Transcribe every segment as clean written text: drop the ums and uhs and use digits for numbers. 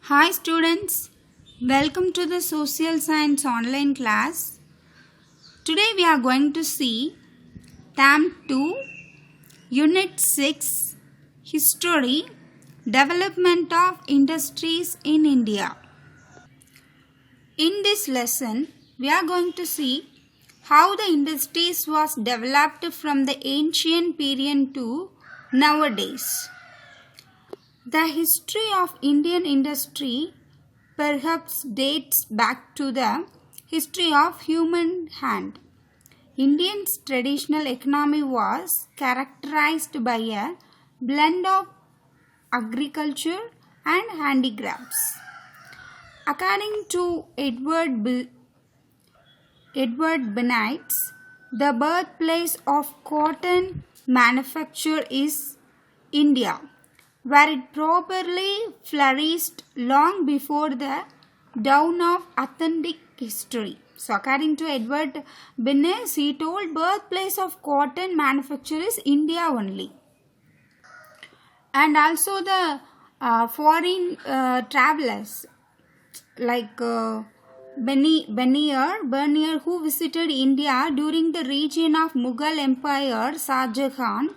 Hi students, welcome to the Social Science online class. Today we are going to see Term 2, Unit 6, History, Development of Industries in India. In this lesson, we are going to see how the industries was developed from the ancient period to nowadays. The history of Indian industry perhaps dates back to the history of human hand. India's traditional economy was characterized by a blend of agriculture and handicrafts. According to Edward Bennett, the birthplace of cotton manufacture is India, where it properly flourished long before the dawn of authentic history. So according to Edward Bennett, he told birthplace of cotton manufacture is India only. And also the foreign travelers like Bernier, who visited India during the region of Mughal Empire, Shah Jahan,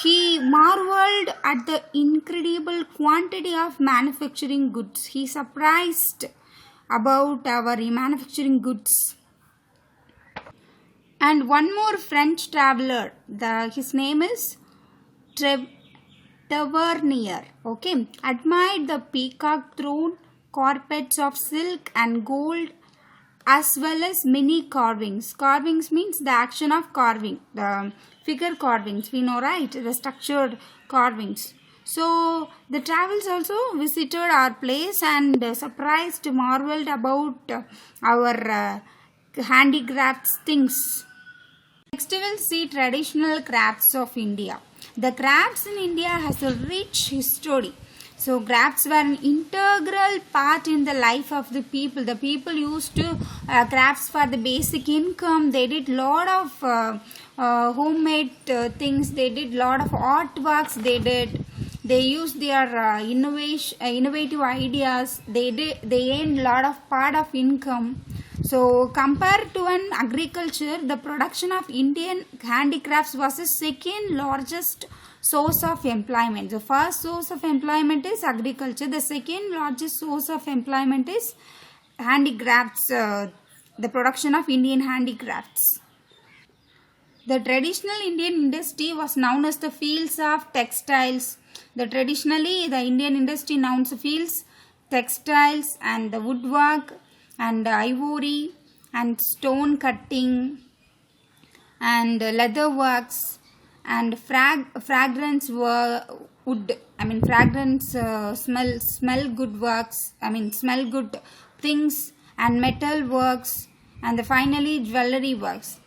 he marveled at the incredible quantity of manufacturing goods. He surprised about our manufacturing goods. And one more French traveler, his name is Tavernier, admired the peacock throne, carpets of silk and gold, as well as many carvings. Carvings means the action of carving, the figure carvings, we know, right? The structured carvings. So the travels also visited our place and surprised, marveled about our handicrafts things. Next we will see traditional crafts of India. The crafts in India has a rich history. So crafts were an integral part in the life of the people. The people used to crafts for the basic income. They did lot of homemade things. They did lot of artworks. They used their innovative ideas. They earned lot of part of income. So compared to an agriculture, the production of Indian handicrafts was the second largest source of employment. The first source of employment is agriculture. The second largest source of employment is handicrafts, the production of Indian handicrafts. The traditional Indian industry was known as the fields of textiles. Traditionally, the Indian industry known as fields, textiles and the woodwork and ivory and stone cutting and leather works and fragrance wood. Fragrance smell good works. Smell good things and metal works and finally jewelry works.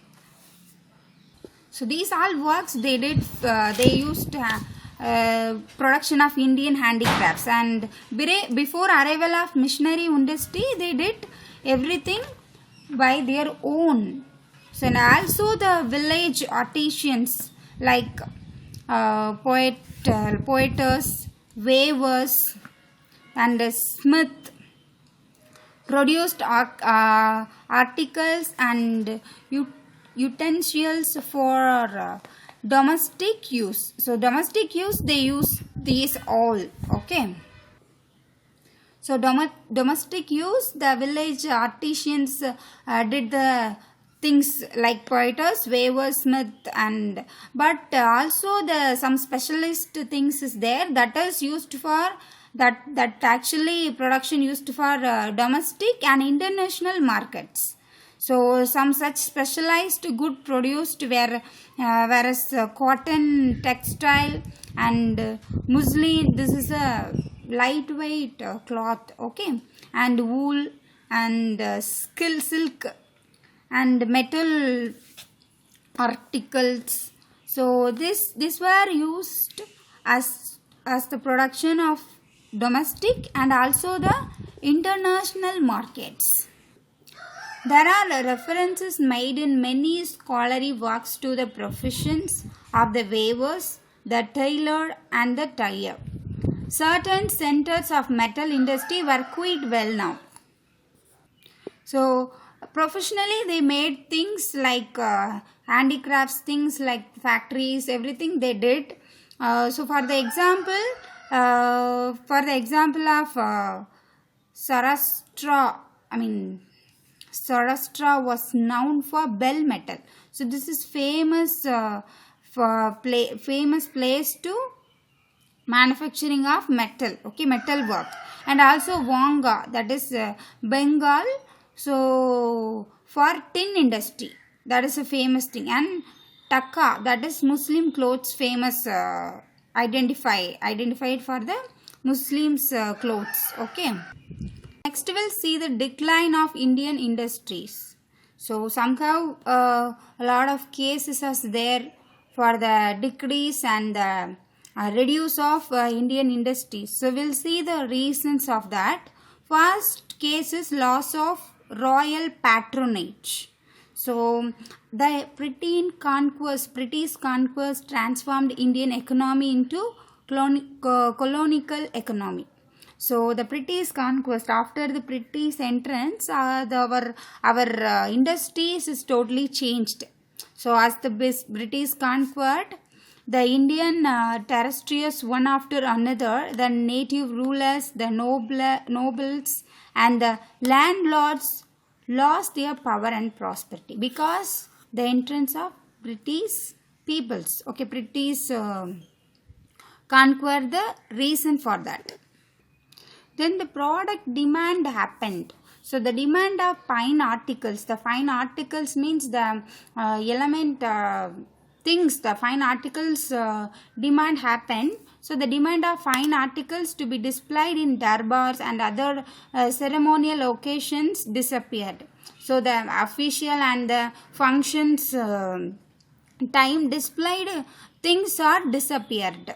So these all works they did. They used production of Indian handicrafts, and before arrival of missionary industry, they did everything by their own. So and also the village artisans like poeters, weavers and smith produced articles and utensils for domestic use. So domestic use, they use these all. So domestic use, the village artisans did the things like poeters, weavers, smith, but also some specialist things is there that is used for that actually production used for domestic and international markets. So some such specialized good produced whereas cotton, textile and muslin, this is a lightweight cloth, and wool and silk and metal articles. So this were used as the production of domestic and also the international markets. There are references made in many scholarly works to the professions of the weavers, the tailor and the dyer. certain centers of metal industry were quite well now. So professionally they made things like handicrafts, things like factories, everything they did. So for the example of Sarastra, Sarastra was known for bell metal. So this is famous famous place to manufacturing of metal, okay, metal work. And also Wanga, that is Bengal, so for tin industry, that is a famous thing. And Taka, that is Muslim clothes, famous identified for the Muslims clothes, okay. Next we'll see the decline of Indian industries. So somehow a lot of cases are there for the decrease and the reduce of Indian industries. So we'll see the reasons of that. First case is loss of royal patronage. So the British conquest transformed Indian economy into colonial economy. So the British conquest, after the British entrance, our industries is totally changed. So as the British conquered, the Indian terrestrials one after another, the native rulers, the nobles and the landlords lost their power and prosperity because the entrance of British peoples. Okay, British conquered the reason for that. Then the product demand happened. So the demand of fine articles, the fine articles means the element things, the fine articles demand happened. So the demand of fine articles to be displayed in darbars and other ceremonial occasions disappeared. So the official and the functions time displayed things are disappeared.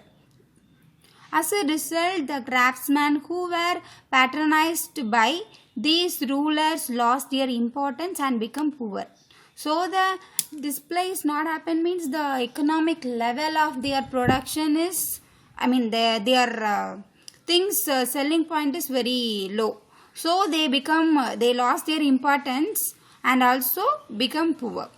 As a result, the craftsmen who were patronized by these rulers lost their importance and become poor. So the display is not happen means the economic level of their production is, their things selling point is very low. So they lost their importance and also become poor.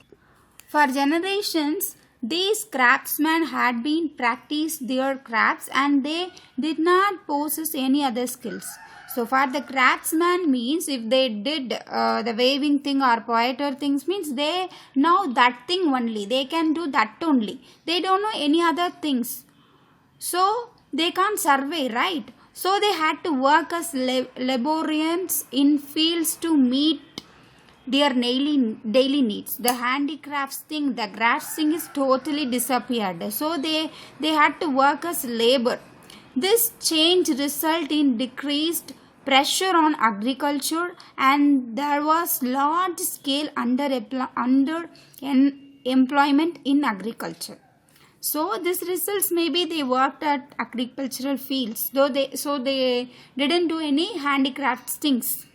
For generations, these craftsmen had been practiced their crafts and they did not possess any other skills. So for the craftsman means if they did the waving thing or poeter things means they know that thing only. They can do that only. They don't know any other things. So they can't survey, right? So they had to work as laborers in fields to meet their daily needs. The handicrafts thing, the crafts thing is totally disappeared. So they had to work as labor. This change resulted in decreased pressure on agriculture and there was large scale employment in agriculture. So this results maybe they worked at agricultural fields, they didn't do any handicrafts things.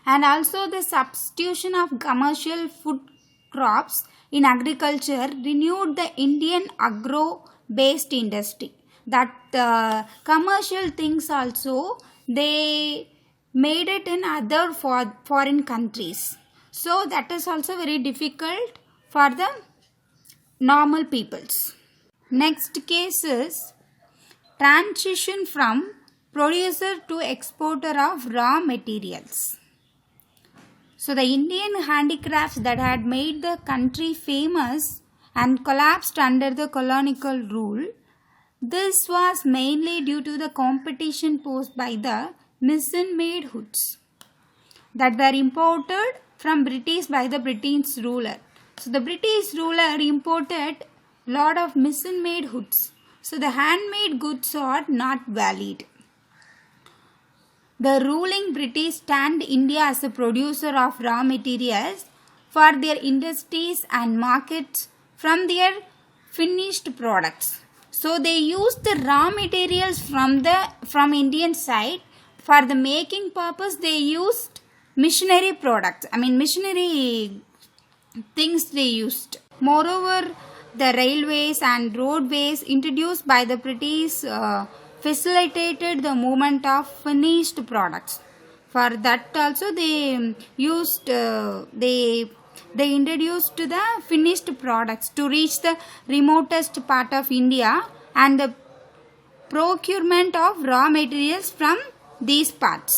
And also the substitution of commercial food crops in agriculture renewed the Indian agro-based industry. That commercial things also they made it in other foreign countries. So that is also very difficult for the normal peoples. Next case is transition from producer to exporter of raw materials. So the Indian handicrafts that had made the country famous and collapsed under the colonial rule, this was mainly due to the competition posed by the machine-made hoods that were imported from British by the British ruler. So the British ruler imported lot of machine-made hoods. So the handmade goods are not valid. The ruling British stand India as a producer of raw materials for their industries and markets from their finished products. So they used the raw materials from Indian side. For the making purpose they used machinery products. Machinery things they used. Moreover, the railways and roadways introduced by the British facilitated the movement of finished products. For that also they used they introduced the finished products to reach the remotest part of India and the procurement of raw materials from these parts.